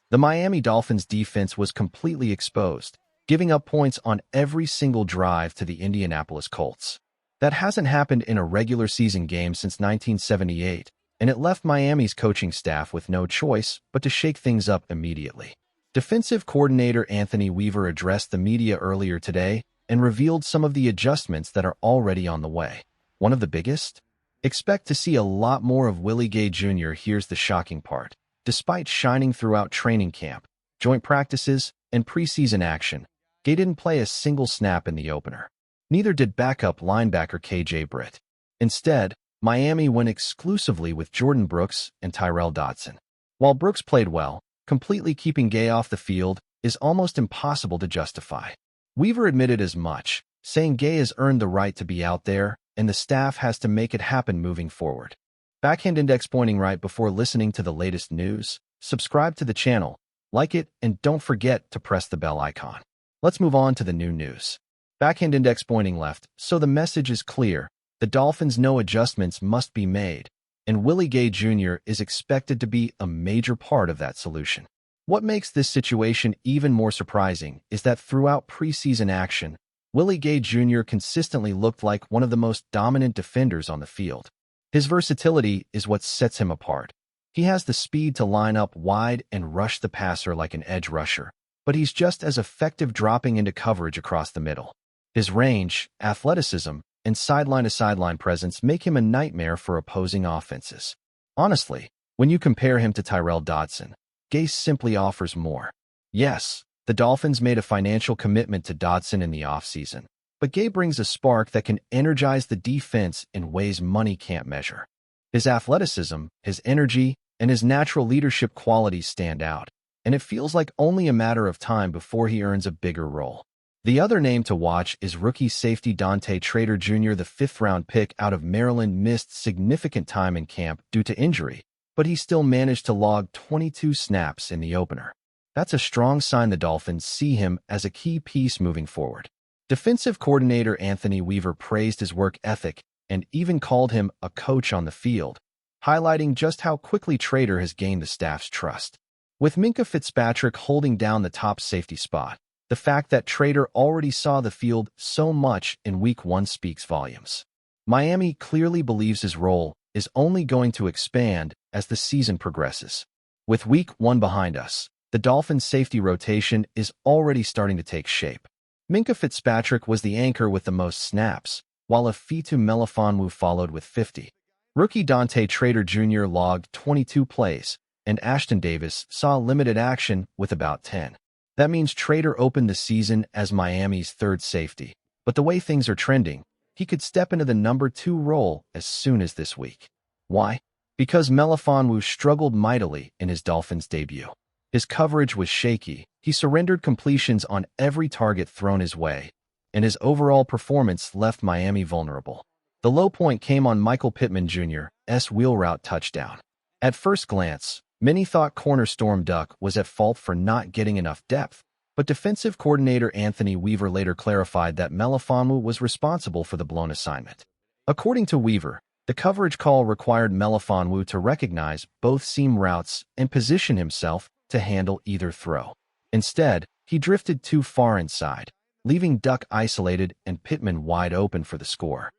The Miami Dolphins defense was completely exposed, giving up points on every single drive to the Indianapolis Colts. That hasn't happened in a regular season game since 1978, and it left Miami's coaching staff with no choice but to shake things up immediately. Defensive coordinator Anthony Weaver addressed the media earlier today and revealed some of the adjustments that are already on the way. One of the biggest? Expect to see a lot more of Willie Gay Jr. Here's the shocking part. Despite shining throughout training camp, joint practices, and preseason action, Gay didn't play a single snap in the opener. Neither did backup linebacker KJ Britt. Instead, Miami went exclusively with Jordan Brooks and Tyrel Dodson. While Brooks played well, completely keeping Gay off the field is almost impossible to justify. Weaver admitted as much, saying Gay has earned the right to be out there, and the staff has to make it happen moving forward. Backhand index pointing right before listening to the latest news. Subscribe to the channel, like it, and don't forget to press the bell icon. Let's move on to the new news. Backhand index pointing left, so the message is clear. The Dolphins know adjustments must be made, and Willie Gay Jr. is expected to be a major part of that solution. What makes this situation even more surprising is that throughout preseason action, Willie Gay Jr. consistently looked like one of the most dominant defenders on the field. His versatility is what sets him apart. He has the speed to line up wide and rush the passer like an edge rusher, but he's just as effective dropping into coverage across the middle. His range, athleticism, and sideline-to-sideline presence make him a nightmare for opposing offenses. Honestly, when you compare him to Tyrel Dodson, Gay simply offers more. Yes, the Dolphins made a financial commitment to Dodson in the offseason, but Gay brings a spark that can energize the defense in ways money can't measure. His athleticism, his energy, and his natural leadership qualities stand out, and it feels like only a matter of time before he earns a bigger role. The other name to watch is rookie safety Dante Trader Jr. The fifth-round pick out of Maryland missed significant time in camp due to injury, but he still managed to log 22 snaps in the opener. That's a strong sign the Dolphins see him as a key piece moving forward. Defensive coordinator Anthony Weaver praised his work ethic and even called him a coach on the field, highlighting just how quickly Trader has gained the staff's trust. With Minkah Fitzpatrick holding down the top safety spot, the fact that Trader already saw the field so much in Week 1 speaks volumes. Miami clearly believes his role is only going to expand as the season progresses. With Week 1 behind us, the Dolphins' safety rotation is already starting to take shape. Minkah Fitzpatrick was the anchor with the most snaps, while Ifeatu Melifonwu followed with 50. Rookie Dante Trader Jr. logged 22 plays, and Ashton Davis saw limited action with about 10. That means Trader opened the season as Miami's third safety, but the way things are trending, he could step into the number 2 role as soon as this week. Why? Because Melifonwu struggled mightily in his Dolphins debut. His coverage was shaky, he surrendered completions on every target thrown his way, and his overall performance left Miami vulnerable. The low point came on Michael Pittman Jr.'s wheel route touchdown. At first glance, many thought corner Storm Duck was at fault for not getting enough depth, but defensive coordinator Anthony Weaver later clarified that Melifonwu was responsible for the blown assignment. According to Weaver, the coverage call required Melifonwu to recognize both seam routes and position himself to handle either throw. Instead, he drifted too far inside, leaving Duck isolated and Pittman wide open for the score.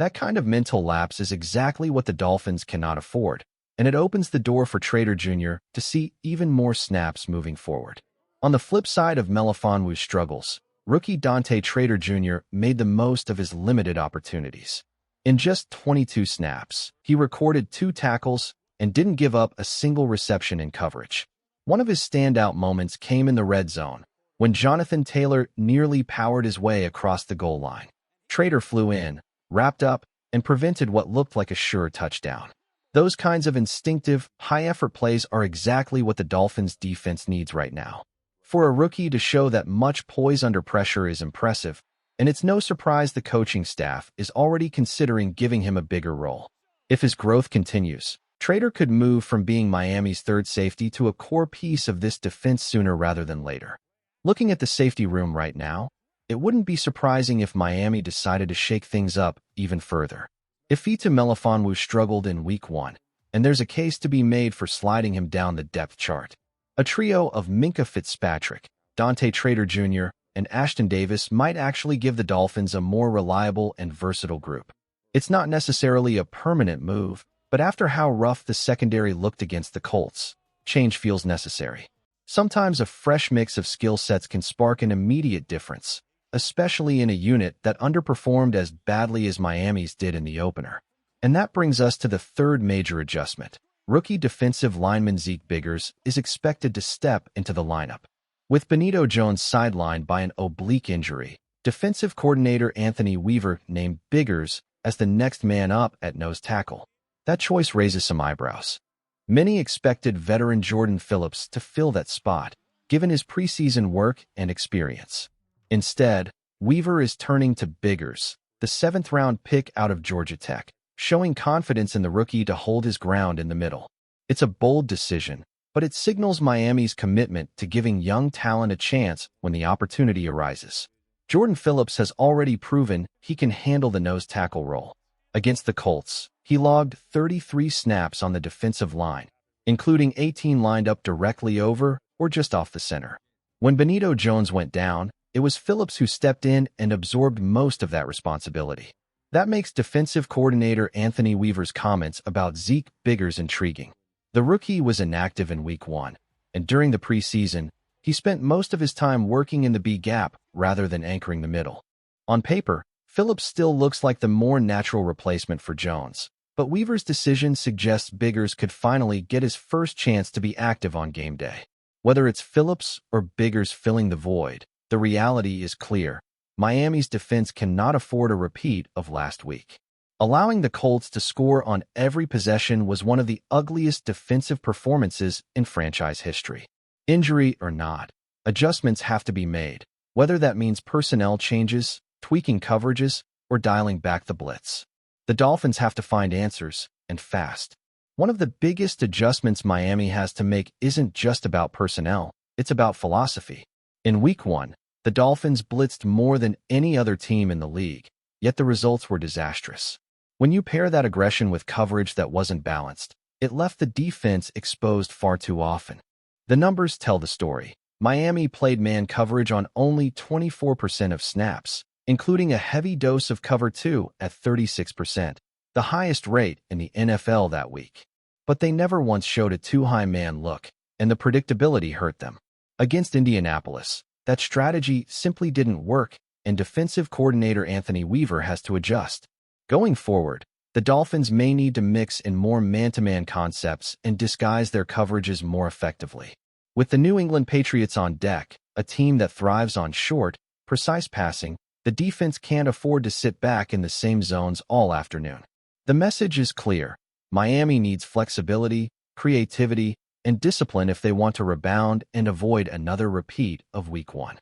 That kind of mental lapse is exactly what the Dolphins cannot afford, and it opens the door for Trader Jr. to see even more snaps moving forward. On the flip side of Melifonwu's struggles, rookie Dante Trader Jr. made the most of his limited opportunities. In just 22 snaps, he recorded 2 tackles and didn't give up a single reception in coverage. One of his standout moments came in the red zone, when Jonathan Taylor nearly powered his way across the goal line. Trader flew in, wrapped up, and prevented what looked like a sure touchdown. Those kinds of instinctive, high-effort plays are exactly what the Dolphins' defense needs right now. For a rookie to show that much poise under pressure is impressive, and it's no surprise the coaching staff is already considering giving him a bigger role. If his growth continues, Trader could move from being Miami's third safety to a core piece of this defense sooner rather than later. Looking at the safety room right now, it wouldn't be surprising if Miami decided to shake things up even further. Ifeatu Melifonwu struggled in Week 1, and there's a case to be made for sliding him down the depth chart. A trio of Minkah Fitzpatrick, Dante Trader Jr., and Ashton Davis might actually give the Dolphins a more reliable and versatile group. It's not necessarily a permanent move, but after how rough the secondary looked against the Colts, change feels necessary. Sometimes a fresh mix of skill sets can spark an immediate difference, especially in a unit that underperformed as badly as Miami's did in the opener. And that brings us to the third major adjustment. Rookie defensive lineman Zeke Biggers is expected to step into the lineup. With Bonito Jones sidelined by an oblique injury, defensive coordinator Anthony Weaver named Biggers as the next man up at nose tackle. That choice raises some eyebrows. Many expected veteran Jordan Phillips to fill that spot, given his preseason work and experience. Instead, Weaver is turning to Biggers, the seventh-round pick out of Georgia Tech, showing confidence in the rookie to hold his ground in the middle. It's a bold decision, but it signals Miami's commitment to giving young talent a chance when the opportunity arises. Jordan Phillips has already proven he can handle the nose tackle role. Against the Colts, he logged 33 snaps on the defensive line, including 18 lined up directly over or just off the center. When Bonito Jones went down, it was Phillips who stepped in and absorbed most of that responsibility. That makes defensive coordinator Anthony Weaver's comments about Zeke Biggers intriguing. The rookie was inactive in Week 1, and during the preseason, he spent most of his time working in the B gap rather than anchoring the middle. On paper, Phillips still looks like the more natural replacement for Jones, but Weaver's decision suggests Biggers could finally get his first chance to be active on game day. Whether it's Phillips or Biggers filling the void, the reality is clear. Miami's defense cannot afford a repeat of last week. Allowing the Colts to score on every possession was one of the ugliest defensive performances in franchise history. Injury or not, adjustments have to be made, whether that means personnel changes, tweaking coverages, or dialing back the blitz. The Dolphins have to find answers, and fast. One of the biggest adjustments Miami has to make isn't just about personnel, it's about philosophy. In Week 1, the Dolphins blitzed more than any other team in the league, yet the results were disastrous. When you pair that aggression with coverage that wasn't balanced, it left the defense exposed far too often. The numbers tell the story. Miami played man coverage on only 24% of snaps, including a heavy dose of cover 2 at 36%, the highest rate in the NFL that week. But they never once showed a too-high man look, and the predictability hurt them. Against Indianapolis, that strategy simply didn't work, and defensive coordinator Anthony Weaver has to adjust. Going forward, the Dolphins may need to mix in more man-to-man concepts and disguise their coverages more effectively. With the New England Patriots on deck, a team that thrives on short, precise passing, the defense can't afford to sit back in the same zones all afternoon. The message is clear. Miami needs flexibility, creativity, and discipline if they want to rebound and avoid another repeat of Week 1.